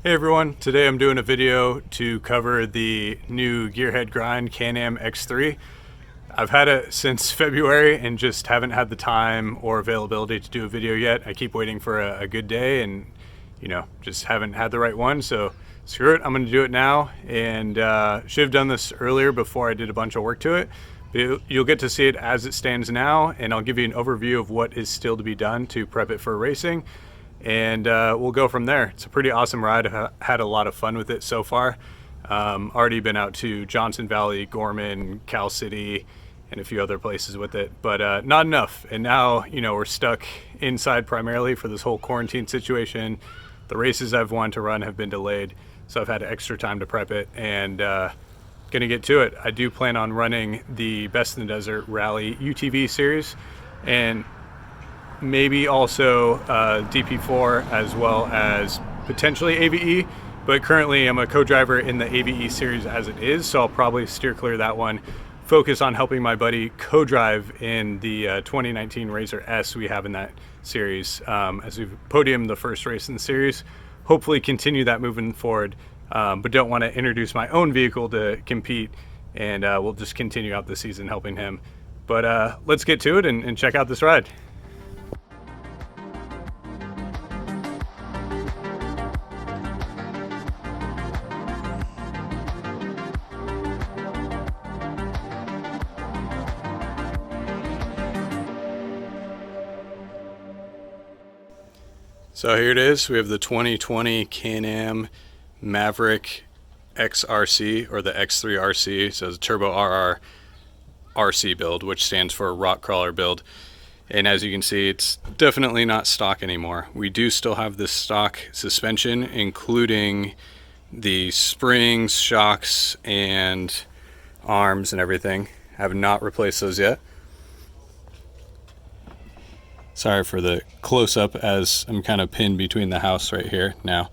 Hey everyone, today I'm doing a video to cover the new Gearhead Grind Can-Am X3. I've had it since February and just haven't had the time or availability to do a video yet. I keep waiting for a good day and just haven't had the right one, so screw it, I'm gonna do it now. And should have done this earlier before I did a bunch of work to it. But you'll get to see it as it stands now, and I'll give you an overview of what is still to be done to prep it for racing. And we'll go from there. It's a pretty awesome ride. I've had a lot of fun with it so far. Already been out to Johnson Valley, Gorman, Cal City, and a few other places with it, but not enough. And now, we're stuck inside primarily for this whole quarantine situation. The races I've wanted to run have been delayed, so I've had extra time to prep it, and gonna get to it. I do plan on running the Best in the Desert Rally UTV series, and maybe also DP4 as well as potentially AVE, but currently I'm a co-driver in the AVE series as it is, so I'll probably steer clear of that one, focus on helping my buddy co-drive in the 2019 Razor S we have in that series, as we've podiumed the first race in the series. Hopefully continue that moving forward, but don't want to introduce my own vehicle to compete, and we'll just continue out the season helping him. But let's get to it and check out this ride. So here it is. We have the 2020 Can-Am Maverick XRC, or the X3 RC. So it's a Turbo RR RC build, which stands for Rock Crawler build. And as you can see, it's definitely not stock anymore. We do still have the stock suspension, including the springs, shocks, and arms and everything. I have not replaced those yet. Sorry for the close-up as I'm kind of pinned between the house right here now.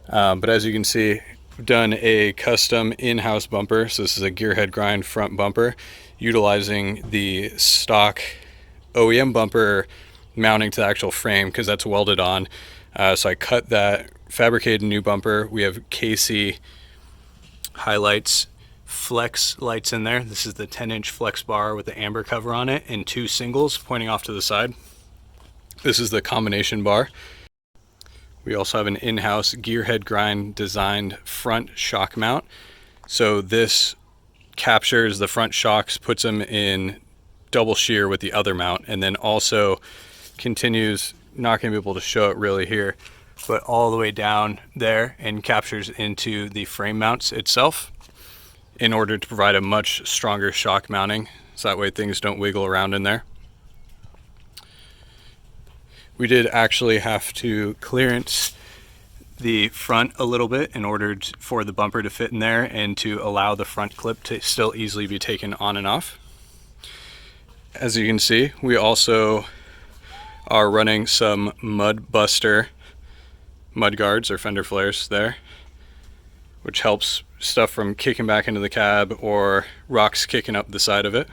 But as you can see, I've done a custom in-house bumper. So this is a Gearhead Grind front bumper, utilizing the stock OEM bumper mounting to the actual frame because that's welded on. So I cut that, fabricated a new bumper. We have KC highlights, flex lights in there. This is the 10-inch flex bar with the amber cover on it and two singles pointing off to the side. This is the combination bar. We also have an in-house Gearhead Grind designed front shock mount. So this captures the front shocks, puts them in double shear with the other mount, and then also continues, not going to be able to show it really here, but all the way down there and captures into the frame mounts itself in order to provide a much stronger shock mounting, so that way things don't wiggle around in there. We did actually have to clearance the front a little bit in order for the bumper to fit in there and to allow the front clip to still easily be taken on and off. As you can see, we also are running some mud buster mud guards or fender flares there, which helps stuff from kicking back into the cab or rocks kicking up the side of it.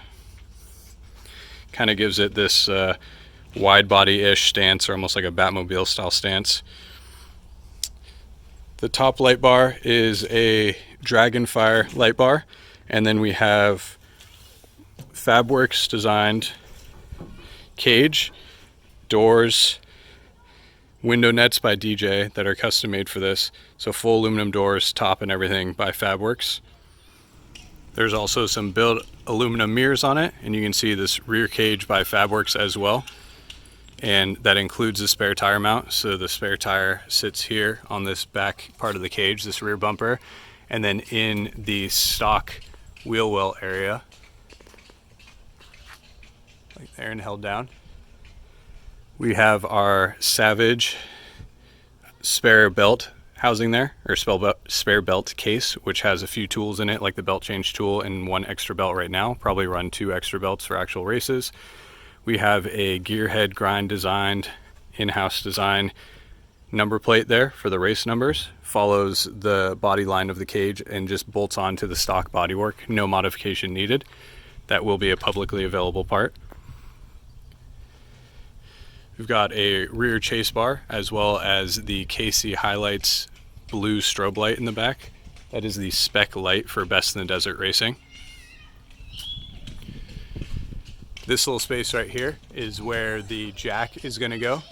Kind of gives it this wide body-ish stance, or almost like a Batmobile style stance. The top light bar is a Dragonfire light bar, and then we have Fabwerx designed cage, doors, window nets by DJ that are custom made for this. So full aluminum doors, top and everything by Fabwerx. There's also some built aluminum mirrors on it, and you can see this rear cage by Fabwerx as well. And that includes the spare tire mount. So the spare tire sits here on this back part of the cage, this rear bumper, and then in the stock wheel well area, like there and held down, we have our Savage spare belt housing there, or spare belt case, which has a few tools in it, like the belt change tool and one extra belt right now. Probably run 2 extra belts for actual races. We have a Gearhead Grind designed, in-house design number plate there for the race numbers. Follows the body line of the cage and just bolts onto the stock bodywork. No modification needed. That will be a publicly available part. We've got a rear chase bar as well as the KC highlights blue strobe light in the back. That is the spec light for Best in the Desert racing. This little space right here is where the jack is going to go.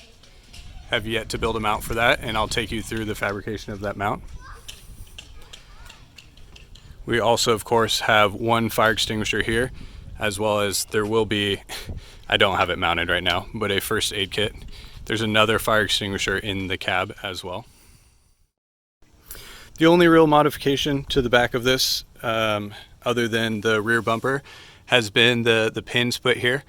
Have yet to build a mount for that, and I'll take you through the fabrication of that mount. We also, of course, have one fire extinguisher here, as well as there will be, I don't have it mounted right now, but a first aid kit. There's another fire extinguisher in the cab as well. The only real modification to the back of this, other than the rear bumper, has been the pin split here.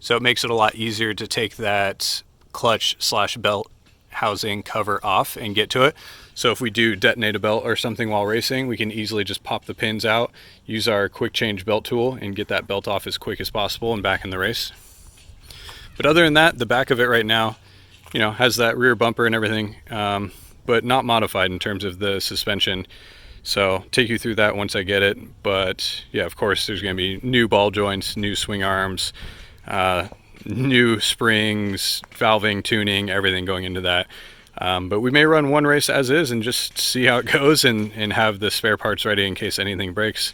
So it makes it a lot easier to take that clutch/belt housing cover off and get to it. So if we do detonate a belt or something while racing, we can easily just pop the pins out, use our quick change belt tool, and get that belt off as quick as possible and back in the race. But other than that, the back of it right now, you know, has that rear bumper and everything, but not modified in terms of the suspension. So take you through that once I get it. But yeah, of course, there's going to be new ball joints, new swing arms, new springs, valving, tuning, everything going into that. But we may run one race as is and just see how it goes and have the spare parts ready in case anything breaks.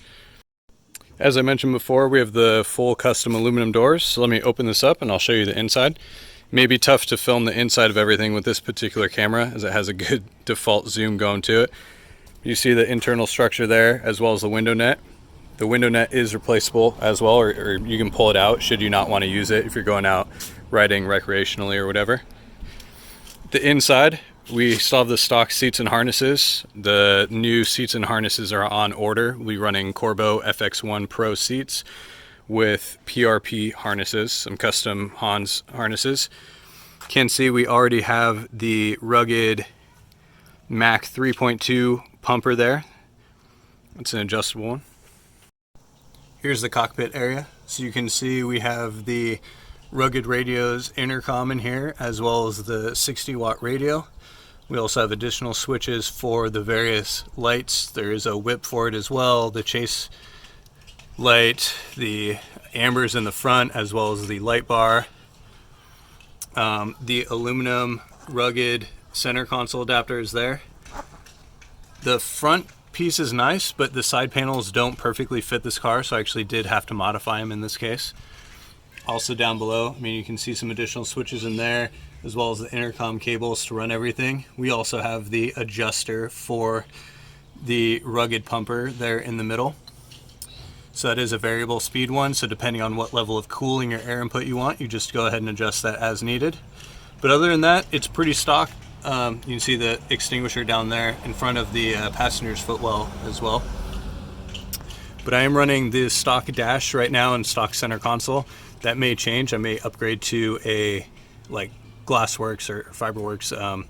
As I mentioned before, we have the full custom aluminum doors. So let me open this up and I'll show you the inside. It may be tough to film the inside of everything with this particular camera as it has a good default zoom going to it. You see the internal structure there as well as the window net. The window net is replaceable as well, or you can pull it out should you not want to use it if you're going out riding recreationally or whatever. The inside, we still have the stock seats and harnesses. The new seats and harnesses are on order. We'll be running Corbeau FX1 Pro seats with PRP harnesses, some custom Hans harnesses. Can see we already have the rugged Mach 3.2 pumper there. It's an adjustable one. Here's the cockpit area. So you can see we have the rugged radios intercom in here, as well as the 60-watt radio. We also have additional switches for the various lights. There is a whip for it as well, the chase light, the ambers in the front, as well as the light bar. The aluminum rugged center console adapter is there. The front piece is nice, but the side panels don't perfectly fit this car, so I actually did have to modify them in this case. Also down below, I mean, you can see some additional switches in there, as well as the intercom cables to run everything. We also have the adjuster for the rugged pumper there in the middle. So that is a variable speed one, so depending on what level of cooling or air input you want, you just go ahead and adjust that as needed. But other than that, it's pretty stock. You can see the extinguisher down there in front of the passenger's footwell as well. But I am running the stock dash right now and stock center console. That may change. I may upgrade to a like Glassworks or Fabwerx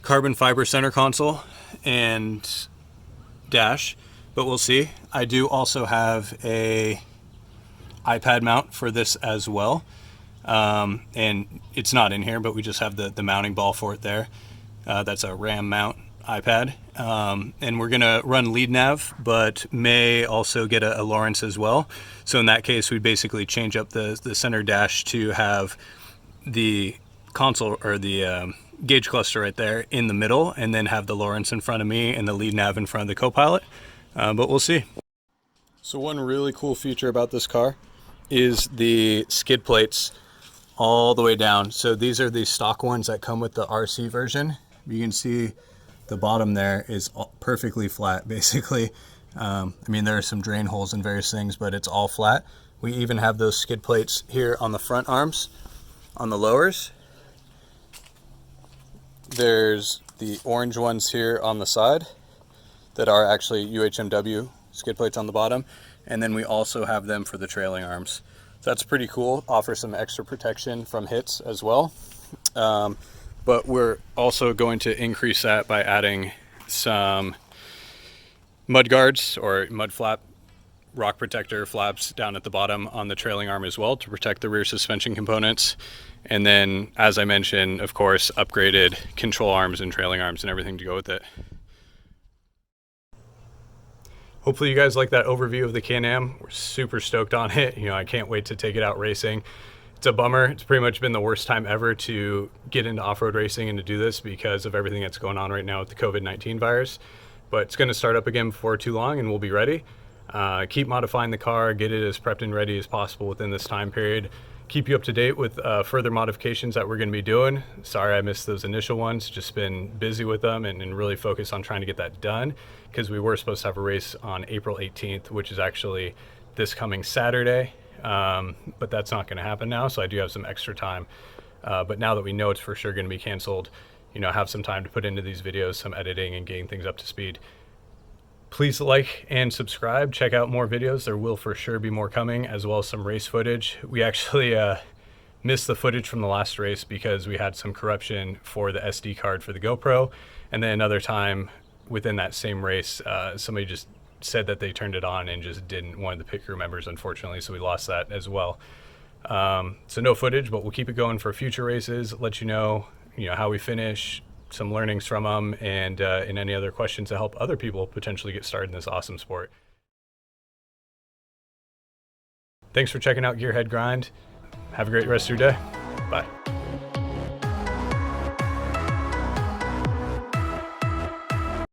carbon fiber center console and dash, but we'll see. I do also have a iPad mount for this as well. And it's not in here, but we just have the mounting ball for it there. That's a RAM mount iPad. And we're gonna run lead nav, but may also get a Lawrence as well. So in that case, we basically change up the center dash to have the console or the gauge cluster right there in the middle, and then have the Lawrence in front of me and the lead nav in front of the co-pilot. But we'll see. So one really cool feature about this car is the skid plates all the way down. So these are the stock ones that come with the RC version. You can see the bottom there is perfectly flat, basically. I mean, there are some drain holes and various things, but it's all flat. We even have those skid plates here on the front arms, on the lowers. There's the orange ones here on the side that are actually UHMW skid plates on the bottom. And then we also have them for the trailing arms. So that's pretty cool, offers some extra protection from hits as well. But we're also going to increase that by adding some mud guards or mud flap, rock protector flaps down at the bottom on the trailing arm as well to protect the rear suspension components. And then, as I mentioned, of course, upgraded control arms and trailing arms and everything to go with it. Hopefully you guys like that overview of the Can-Am. We're super stoked on it. You know, I can't wait to take it out racing. It's a bummer. It's pretty much been the worst time ever to get into off-road racing and to do this because of everything that's going on right now with the COVID-19 virus. But it's going to start up again before too long, and we'll be ready. Keep modifying the car, get it as prepped and ready as possible within this time period. Keep you up to date with further modifications that we're going to be doing. Sorry I missed those initial ones, just been busy with them and really focused on trying to get that done, because we were supposed to have a race on April 18th, which is actually this coming Saturday, but that's not going to happen now, so I do have some extra time. But now that we know it's for sure going to be canceled, you know, have some time to put into these videos, some editing and getting things up to speed. Please like and subscribe. Check out more videos. There will for sure be more coming, as well as some race footage. We actually missed the footage from the last race because we had some corruption for the SD card for the GoPro. And then another time within that same race, somebody just said that they turned it on and just didn't, one of the pit crew members, unfortunately, so we lost that as well. So no footage, but we'll keep it going for future races, let you know how we finish, some learnings from them, and any other questions to help other people potentially get started in this awesome sport. Thanks for checking out Gearhead Grind. Have a great rest of your day. Bye.